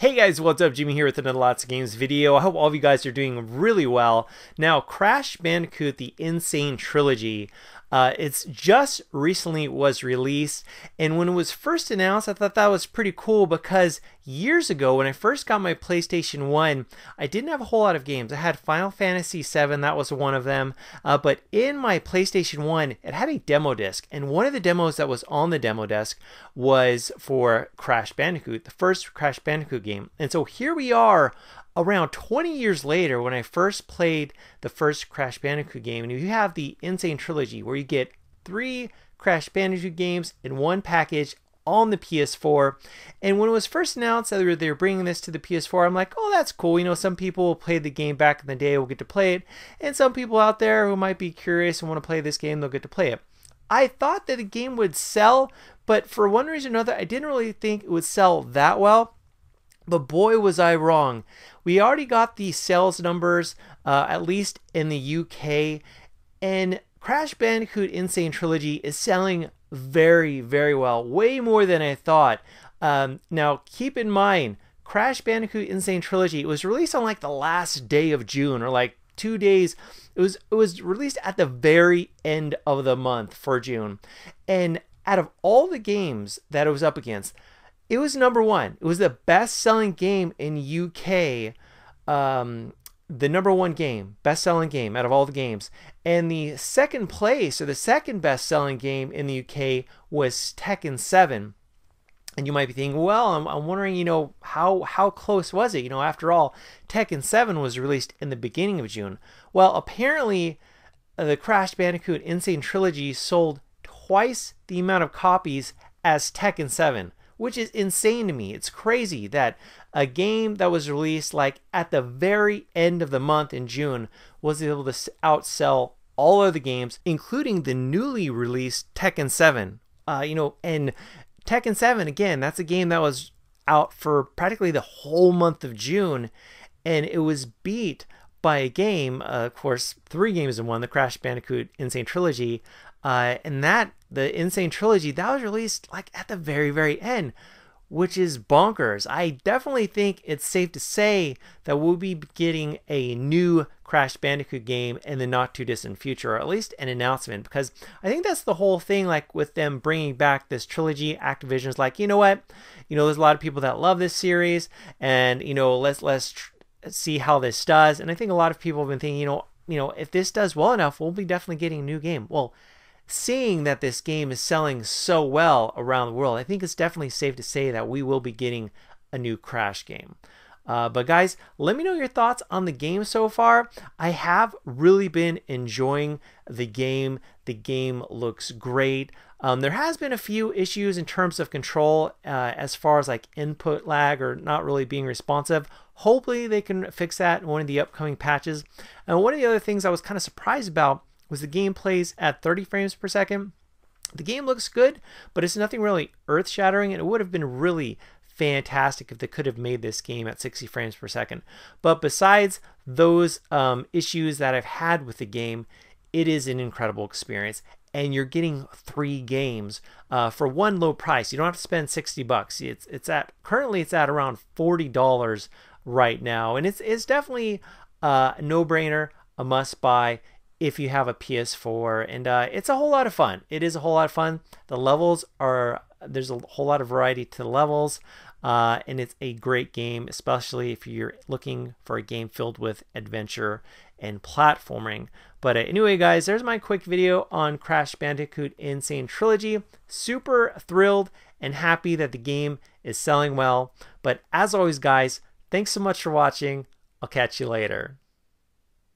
Hey guys, what's up? Jimmy here with another Lots of Games video. I hope all of you guys are doing really well. Now, Crash Bandicoot, the N-SANE Trilogy, it's just recently was released, and when it was first announced, I thought that was pretty cool because years ago when I first got my PlayStation 1, I didn't have a whole lot of games. I had Final Fantasy VII, that was one of them, but in my PlayStation 1, it had a demo disc, and one of the demos that was on the demo disc was for Crash Bandicoot, the first Crash Bandicoot game. And so here we are around 20 years later when I first played the first Crash Bandicoot game, and you have the N-SANE Trilogy where you get 3 Crash Bandicoot games in one package on the PS4. And when it was first announced that they were bringing this to the PS4, I'm like, oh, that's cool. You know, some people played the game back in the day will get to play it, and some people out there who might be curious and want to play this game, they'll get to play it. I thought that the game would sell, but for one reason or another, I didn't really think it would sell that well. But boy, was I wrong. We already got the sales numbers, at least in the UK, and Crash Bandicoot N-SANE Trilogy is selling very, very well, way more than I thought. Now, keep in mind, Crash Bandicoot N-SANE Trilogy, it was released on like the last day of June, or like 2 days. It was released at the very end of the month for June, and out of all the games that it was up against, it was number one. It was the best-selling game in UK, the number one game, best-selling game out of all the games. And the second place, or the second best-selling game in the UK was Tekken 7. And you might be thinking, well, I'm wondering, you know, how close was it? You know, after all, Tekken 7 was released in the beginning of June. Well, apparently, the Crash Bandicoot N-SANE Trilogy sold twice the amount of copies as Tekken 7. Which is insane to me. It's crazy that a game that was released like at the very end of the month in June was able to outsell all other games, including the newly released Tekken 7. And Tekken 7, again, that's a game that was out for practically the whole month of June, and it was beat by a game, of course, 3 games in one, the Crash Bandicoot N-SANE Trilogy, and the N-SANE Trilogy, that was released like at the very, very end, which is bonkers. I definitely think it's safe to say that we'll be getting a new Crash Bandicoot game in the not too distant future, or at least an announcement, because I think that's the whole thing, like with them bringing back this trilogy. Activision's like, you know what, there's a lot of people that love this series, and let's see how this does. And I think a lot of people have been thinking, if this does well enough, we'll be definitely getting a new game. Well, seeing that this game is selling so well around the world, I think it's definitely safe to say that we will be getting a new Crash game. But guys, let me know your thoughts on the game so far. I have really been enjoying the game. The game looks great. There has been a few issues in terms of control as far as like input lag or not really being responsive. Hopefully they can fix that in one of the upcoming patches. And one of the other things I was kind of surprised about was the game plays at 30 frames per second. The game looks good, but it's nothing really earth-shattering, and it would have been really fantastic if they could have made this game at 60 frames per second. But besides those issues that I've had with the game, it is an incredible experience, and you're getting 3 games for one low price. You don't have to spend $60. Currently it's at around $40 right now, and it's definitely a no-brainer, a must-buy if you have a PS4, and it's a whole lot of fun. It is a whole lot of fun. The levels there's a whole lot of variety to the levels, and it's a great game, especially if you're looking for a game filled with adventure and platforming. But anyway, guys, there's my quick video on Crash Bandicoot N-SANE Trilogy. Super thrilled and happy that the game is selling well. But as always, guys, thanks so much for watching. I'll catch you later.